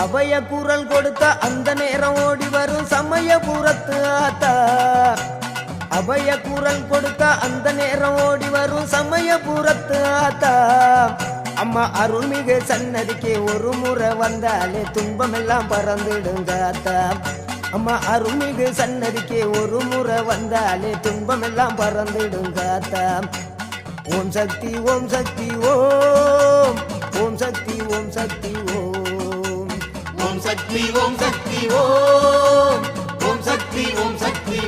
அபய குரல் கொடுத்த அந்த நேரம் ஓடி வரும் சமயபுரத்து ஆத்தா. அபய குரல் கொடுத்த அந்த நேரம் ஓடி வரும் சமயபுரத்து ஆத்தா. அம்மா அருள்மிகு சன்னதிக்கு ஒரு முறை வந்தாலே துன்பமெல்லாம் பறந்துடுங்க ஆத்தா. அம்மா அருள்மிகு சன்னதிக்கு ஒரு முறை வந்தாலே துன்பமெல்லாம் பறந்துடுங்க ஆத்தா. ஓம் சக்தி ஓம் சக்தி ஓம், ஓம் சக்தி ஓம் சக்தி ஓம், ஓம் சக்தி ஓம் சக்தி ஓம், ஓம் சக்தி ஓம் சக்தி